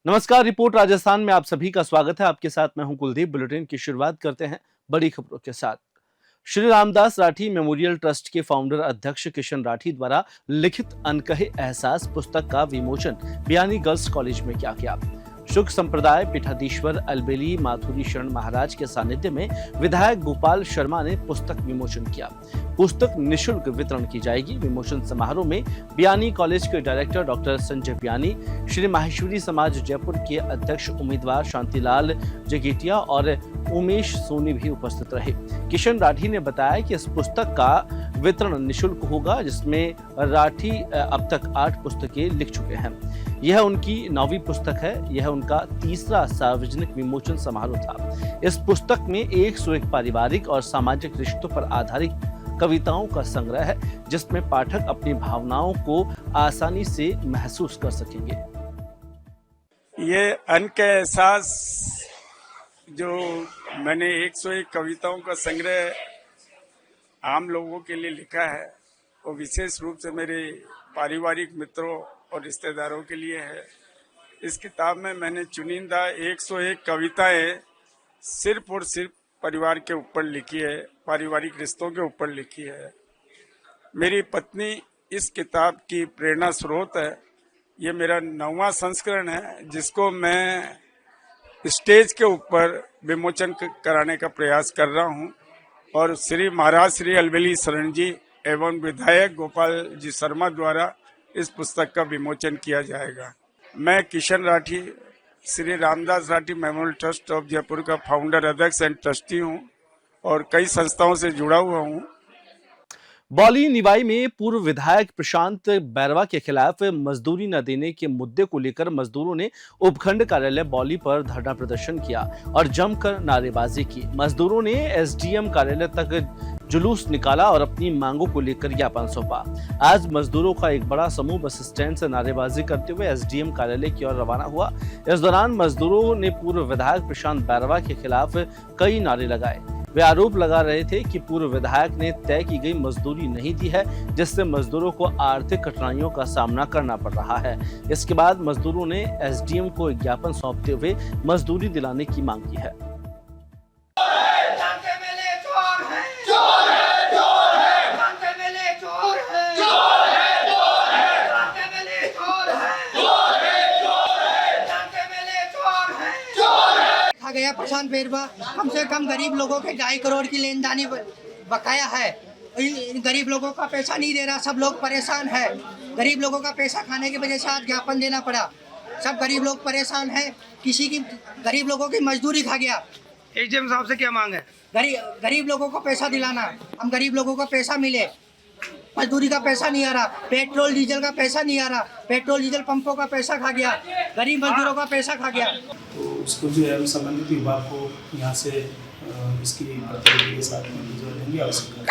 नमस्कार। रिपोर्ट राजस्थान में आप सभी का स्वागत है। आपके साथ मैं हूं कुलदीप। बुलेटिन की शुरुआत करते हैं बड़ी खबरों के साथ। श्री रामदास राठी मेमोरियल ट्रस्ट के फाउंडर अध्यक्ष किशन राठी द्वारा लिखित अनकहे एहसास पुस्तक का विमोचन बियानी गर्ल्स कॉलेज में किया गया। शुक संप्रदाय पीठाधीश्वर अलबेली माथुरी शरण महाराज के सानिध्य में विधायक गोपाल शर्मा ने पुस्तक विमोचन किया। पुस्तक निःशुल्क वितरण की जाएगी। विमोचन समारोह में बियानी कॉलेज के डायरेक्टर डॉक्टर संजय बियानी, श्री माहेश्वरी समाज जयपुर के अध्यक्ष उम्मीदवार शांतिलाल जगेटिया और उमेश सोनी भी उपस्थित रहे। किशन राठी ने बताया कि इस पुस्तक का वितरण निःशुल्क होगा, जिसमें राठी अब तक 8 पुस्तकें लिख चुके हैं। यह उनकी 9वीं पुस्तक है। यह उनका तीसरा सार्वजनिक विमोचन समारोह था। इस पुस्तक में 101 पारिवारिक और सामाजिक रिश्तों पर आधारित कविताओं का संग्रह है, जिसमें पाठक अपनी भावनाओं को आसानी से महसूस कर सकेंगे। ये अन के एहसास जो मैंने 101 कविताओं का संग्रह आम लोगों के लिए लिखा है, वो विशेष रूप से मेरे पारिवारिक मित्रों और रिश्तेदारों के लिए है। इस किताब में मैंने चुनिंदा 101 कविताएं सिर्फ और सिर्फ परिवार के ऊपर लिखी है, पारिवारिक रिश्तों के ऊपर लिखी है। मेरी पत्नी इस किताब की प्रेरणा स्रोत है। ये मेरा 9वां संस्करण है, जिसको मैं स्टेज के ऊपर विमोचन कराने का प्रयास कर रहा हूं। और श्री महाराज श्री अलबेली शरण जी एवं विधायक गोपाल जी शर्मा द्वारा इस पुस्तक का विमोचन किया जाएगा। मैं Kishan Rathi Shri Ramdas Rathi memorial trust of Jaipur का फाउंडर अध्यक्ष एंड ट्रस्टी हूं और कई संस्थाओं से जुड़ा हुआ हूं। बौली निवाई में पूर्व विधायक प्रशांत बैरवा के खिलाफ मजदूरी न देने के मुद्दे को लेकर मजदूरों ने उपखंड कार्यालय बौली पर धरना प्रदर्शन किया और जमकर नारेबाजी की। मजदूरों ने एसडीएम कार्यालय तक जुलूस निकाला और अपनी मांगों को लेकर ज्ञापन सौंपा। आज मजदूरों का एक बड़ा समूह बस स्टैंड से नारेबाजी करते हुए एसडीएम कार्यालय की ओर रवाना हुआ। इस दौरान मजदूरों ने पूर्व विधायक प्रशांत बैरवा के खिलाफ कई नारे लगाए। वे आरोप लगा रहे थे कि पूर्व विधायक ने तय की गई मजदूरी नहीं दी है, जिससे मजदूरों को आर्थिक कठिनाइयों का सामना करना पड़ रहा है। इसके बाद मजदूरों ने एसडीएम को एक ज्ञापन सौंपते हुए मजदूरी दिलाने की मांग की है। गया प्रशांत बैरवा कम से कम गरीब लोगों के 2.5 करोड़ की लेनदानी बकाया है। गरीब लोगों का पैसा नहीं दे रहा, सब लोग परेशान है। गरीब लोगों का पैसा खाने की वजह से आज ज्ञापन देना पड़ा। सब गरीब लोग परेशान है। किसी की गरीब लोगों की मजदूरी खा गया। एसडीएम साहब से क्या मांग है? गरीब लोगों को पैसा दिलाना, हम गरीब लोगों को पैसा मिले। मजदूरी का पैसा नहीं आ रहा, पेट्रोल डीजल का पैसा नहीं आ रहा, पेट्रोल डीजल पंपों का पैसा खा गया, गरीब मजदूरों का पैसा खा गया। तो उसको जो है संबंधित विभाग को यहाँ से इसकी प्रतिनिधि के साथ में जो लेंगे आवश्यक।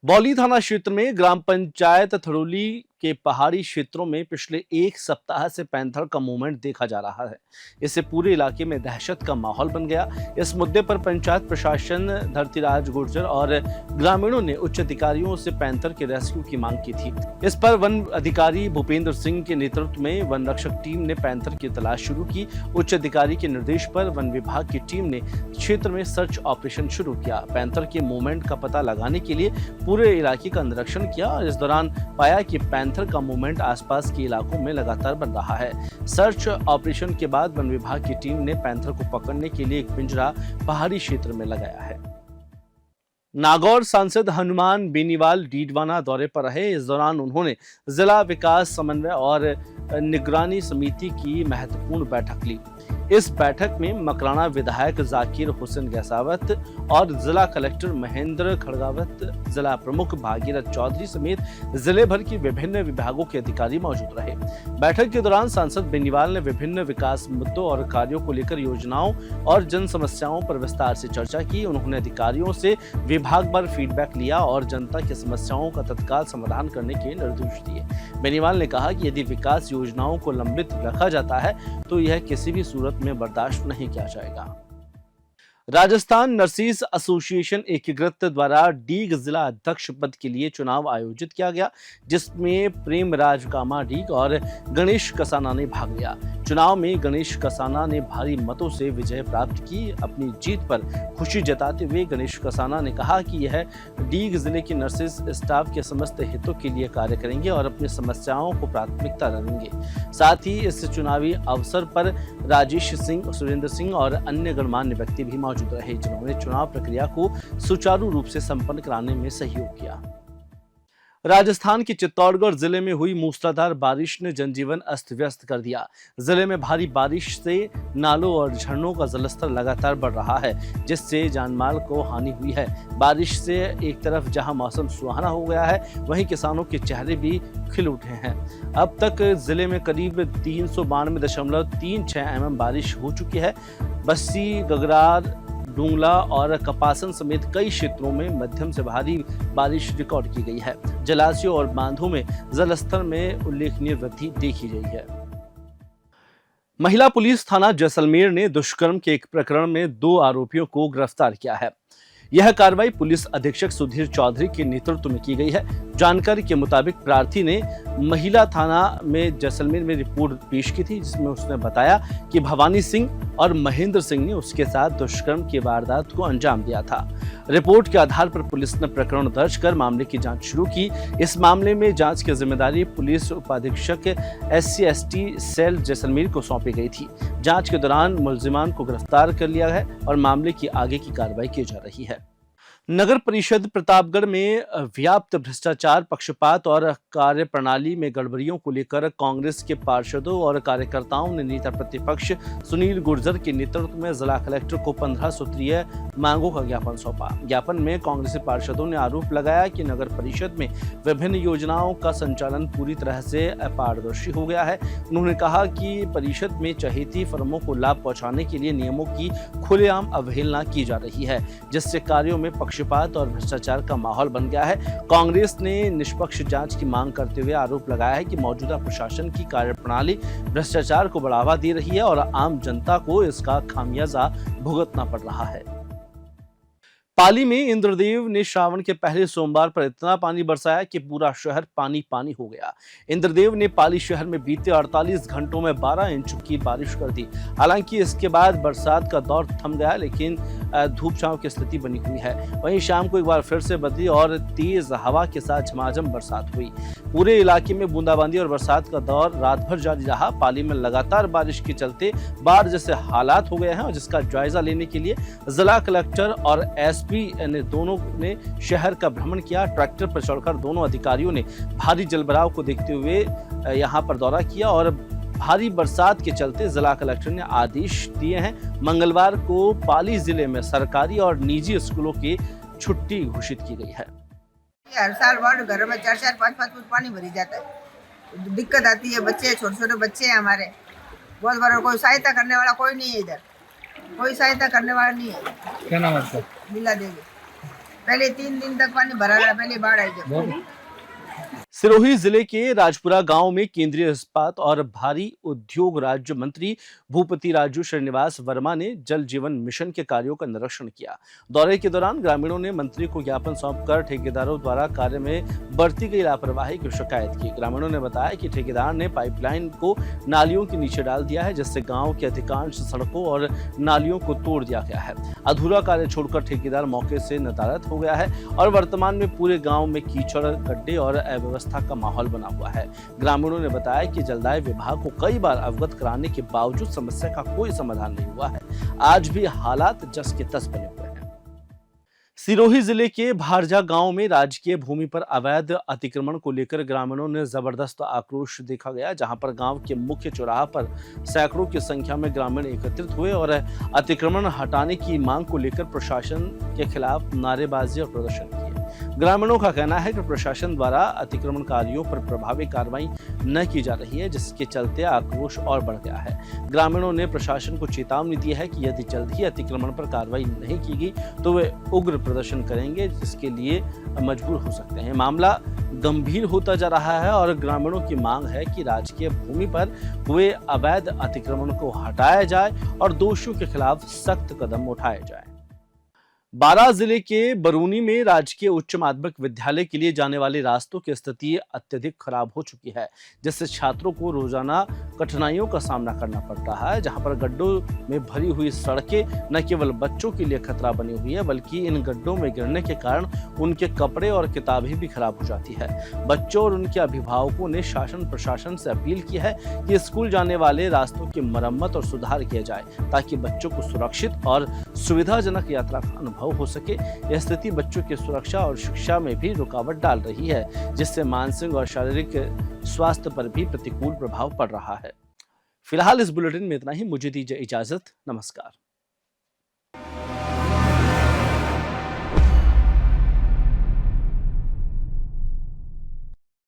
बौली थाना क्षेत्र में ग्राम पंचायत थड़ोली के पहाड़ी क्षेत्रों में पिछले 1 सप्ताह से पैंथर का मूवमेंट देखा जा रहा है। इससे पूरे इलाके में दहशत का माहौल बन गया। इस मुद्दे पर पंचायत प्रशासन, धरतीराज गुर्जर और ग्रामीणों ने उच्च अधिकारियों से पैंथर के रेस्क्यू की मांग की थी। इस पर वन अधिकारी भूपेंद्र सिंह के नेतृत्व में वन रक्षक टीम ने पैंथर की तलाश शुरू की। उच्च अधिकारी के निर्देश पर वन विभाग की टीम ने क्षेत्र में सर्च ऑपरेशन शुरू किया। पैंथर के मूवमेंट का पता लगाने के लिए पूरे इलाके का निरीक्षण किया और इस दौरान पाया कि पैंथर का मूवमेंट आसपास के इलाकों में लगातार बन रहा है। सर्च ऑपरेशन के बाद वन विभाग की टीम ने पैंथर को पकड़ने के लिए एक पिंजरा पहाड़ी क्षेत्र में लगाया है। नागौर सांसद हनुमान बेनीवाल डीडवाना दौरे पर रहे। इस दौरान उन्होंने जिला विकास समन्वय और निगरानी समिति की महत्वपूर्ण बैठक ली। इस बैठक में मकराना विधायक जाकिर हुसैन गैसावत और जिला कलेक्टर महेंद्र खड़गावत, जिला प्रमुख भागीरथ चौधरी समेत जिले भर की विभिन्न विभागों के अधिकारी मौजूद रहे। बैठक के दौरान सांसद बेनीवाल ने विभिन्न विकास मुद्दों और कार्यों को लेकर योजनाओं और जन समस्याओं पर विस्तार से चर्चा की। उन्होंने अधिकारियों से विभाग पर फीडबैक लिया और जनता की समस्याओं का तत्काल समाधान करने के निर्देश दिए। बेनीवाल ने कहा कि यदि विकास योजनाओं को लंबित रखा जाता है तो यह किसी भी सूरत में बर्दाश्त नहीं किया जाएगा। राजस्थान नर्सिस एसोसिएशन एकीकृत द्वारा डीग जिला अध्यक्ष पद के लिए चुनाव आयोजित किया गया, जिसमें प्रेमराज कामा डीग और गणेश कसाना ने भाग लिया। चुनाव में गणेश कसाना ने भारी मतों से विजय प्राप्त की। अपनी जीत पर खुशी जताते हुए गणेश कसाना ने कहा कि यह डीग जिले की नर्सिस स्टाफ के समस्त हितों के लिए कार्य करेंगे और अपनी समस्याओं को प्राथमिकता देंगे। साथ ही इस चुनावी अवसर पर राजेश सिंह, सुरेंद्र सिंह और अन्य गणमान्य व्यक्ति भी मौजूद रहे, जिन्होंने चुनाव प्रक्रिया को सुचारू रूप से संपन्न कराने में सहयोग किया। राजस्थान के चित्तौड़गढ़ जिले में हुई मूसलाधार बारिश ने जनजीवन अस्त व्यस्त कर दिया। जिले में भारी बारिश से नालों और झरनों का जलस्तर लगातार बढ़ रहा है, जिससे जानमाल को हानि हुई है। बारिश से एक तरफ जहां मौसम सुहाना हो गया है, वहीं किसानों के चेहरे भी खिल उठे हैं। अब तक जिले में करीब 392.36 mm बारिश हो चुकी है। बस्सी, गगरार, डूंगला और कपासन समेत कई क्षेत्रों में मध्यम से भारी बारिश रिकॉर्ड की गई है। जलाशयों और बांधों में जलस्तर में उल्लेखनीय वृद्धि देखी गई है। महिला पुलिस थाना जैसलमेर ने दुष्कर्म के एक प्रकरण में 2 आरोपियों को गिरफ्तार किया है। यह कार्रवाई पुलिस अधीक्षक सुधीर चौधरी के नेतृत्व में की गई है। जानकारी के मुताबिक प्रार्थी ने महिला थाना में जैसलमेर में रिपोर्ट पेश की थी, जिसमें उसने बताया कि भवानी सिंह और महेंद्र सिंह ने उसके साथ दुष्कर्म की वारदात को अंजाम दिया था। रिपोर्ट के आधार पर पुलिस ने प्रकरण दर्ज कर मामले की जांच शुरू की। इस मामले में जांच की जिम्मेदारी पुलिस उपाधीक्षक SC/ST सेल जैसलमेर को सौंपी गई थी। जांच के दौरान मुलजिमान को गिरफ्तार कर लिया है और मामले की आगे की कार्रवाई की जा रही है। नगर परिषद प्रतापगढ़ में व्याप्त भ्रष्टाचार, पक्षपात और कार्यप्रणाली में गड़बड़ियों को लेकर कांग्रेस के पार्षदों और कार्यकर्ताओं ने नेता प्रतिपक्ष सुनील गुर्जर के नेतृत्व में जिला कलेक्टर को 15 सूत्रीय मांगों का ज्ञापन सौंपा। ज्ञापन में कांग्रेसी पार्षदों ने आरोप लगाया कि नगर परिषद में विभिन्न योजनाओं का संचालन पूरी तरह से अपारदर्शी हो गया है। उन्होंने कहा कि परिषद में चहेती फर्मों को लाभ पहुंचाने के लिए नियमों की खुलेआम अवहेलना की जा रही है, जिससे कार्यों में पक्षपात और भ्रष्टाचार का माहौल बन गया है। कांग्रेस ने निष्पक्ष जांच की मांग करते हुए आरोप लगाया है कि मौजूदा प्रशासन की कार्यप्रणाली भ्रष्टाचार को बढ़ावा दे रही है और आम जनता को इसका खामियाजा भुगतना पड़ रहा है। पाली में इंद्रदेव ने श्रावण के पहले सोमवार पर इतना पानी बरसाया कि पूरा शहर पानी पानी हो गया। इंद्रदेव ने पाली शहर में बीते 48 घंटों में 12 इंच की बारिश कर दी। हालांकि इसके बाद बरसात का दौर थम गया, लेकिन धूप छांव की स्थिति बनी हुई है। वहीं शाम को एक बार फिर से बदली और तेज हवा के साथ झमाझम बरसात हुई। पूरे इलाके में बूंदाबांदी और बरसात का दौर रात भर जारी रहा। पाली में लगातार बारिश के चलते बाढ़ जैसे हालात हो गए हैं, और जिसका जायजा लेने के लिए जिला कलेक्टर और SP ने दोनों ने शहर का भ्रमण किया। ट्रैक्टर पर चढ़कर दोनों अधिकारियों ने भारी जलभराव को देखते हुए यहां पर दौरा किया और भारी बरसात के चलते जिला कलेक्टर ने आदेश दिए हैं। मंगलवार को पाली जिले में सरकारी और निजी स्कूलों की छुट्टी घोषित की गई है। हर साल बाढ़ घर में 4-4, 5-5 फुट पानी भरी जाता है। दिक्कत आती है, बच्चे छोटे-छोटे बच्चे हैं हमारे, बहुत बड़ा कोई सहायता करने वाला कोई नहीं है। इधर कोई सहायता करने वाला नहीं है। क्या नाम है आपका? लीला देवी। पहले 3 दिन तक पानी भरा रहा, पहले बाढ़ आई जब। सिरोही जिले के राजपुरा गांव में केंद्रीय इस्पात और भारी उद्योग राज्य मंत्री भूपति राजू श्रीनिवास वर्मा ने जल जीवन मिशन के कार्यों का निरीक्षण किया। दौरे के दौरान ग्रामीणों ने मंत्री को ज्ञापन सौंपकर ठेकेदारों द्वारा कार्य में बरती गई लापरवाही की शिकायत की। ग्रामीणों ने बताया कि ठेकेदार ने पाइपलाइन को नालियों के नीचे डाल दिया है, जिससे गाँव के अधिकांश सड़कों और नालियों को तोड़ दिया गया है। अधूरा कार्य छोड़कर ठेकेदार मौके से नदारद हो गया है और वर्तमान में पूरे गाँव में कीचड़, गड्ढे और अव्यवस्था का माहौल बना हुआ है। ग्रामीणों ने बताया कि जलदाय विभाग को कई बार अवगत कराने के बावजूद समस्या का कोई समाधान नहीं हुआ है। आज भी हालात जस के तस बने हुए हैं। सिरोही जिले के भारजा गांव में राजकीय भूमि पर अवैध अतिक्रमण को लेकर ग्रामीणों ने जबरदस्त आक्रोश देखा गया, जहां पर गांव के मुख्य चौराहा पर सैकड़ों की संख्या में ग्रामीण एकत्रित हुए और अतिक्रमण हटाने की मांग को लेकर प्रशासन के खिलाफ नारेबाजी और प्रदर्शन किए। ग्रामीणों का कहना है कि प्रशासन द्वारा अतिक्रमणकारियों पर प्रभावी कार्रवाई न की जा रही है, जिसके चलते आक्रोश और बढ़ गया है। ग्रामीणों ने प्रशासन को चेतावनी दी है कि यदि जल्द ही अतिक्रमण पर कार्रवाई नहीं की गई तो वे उग्र प्रदर्शन करेंगे, जिसके लिए मजबूर हो सकते हैं। मामला गंभीर होता जा रहा है और ग्रामीणों की मांग है कि राजकीय भूमि पर हुए अवैध अतिक्रमण को हटाया जाए और दोषियों के खिलाफ सख्त कदम उठाए जाए। बारां जिले के बरूनी में राजकीय उच्च माध्यमिक विद्यालय के लिए जाने वाले रास्तों की स्थिति अत्यधिक खराब हो चुकी है, जिससे छात्रों को रोजाना कठिनाइयों का सामना करना पड़ रहा है। जहां पर गड्ढों में भरी हुई सड़कें न केवल बच्चों के लिए खतरा बनी हुई है, बल्कि इन गड्ढों में गिरने के कारण उनके कपड़े और किताबें भी खराब हो जाती है। बच्चों और उनके अभिभावकों ने शासन प्रशासन से अपील की है कि स्कूल जाने वाले रास्तों की मरम्मत और सुधार किया जाए, ताकि बच्चों को सुरक्षित और सुविधाजनक यात्रा का अनुभव हो सके। यह स्थिति बच्चों की सुरक्षा और शिक्षा में भी रुकावट डाल रही है, जिससे मानसिक और शारीरिक स्वास्थ्य पर भी प्रतिकूल प्रभाव पड़ रहा है। फिलहाल इस बुलेटिन में इतना ही। मुझे दीजिए इजाजत। नमस्कार।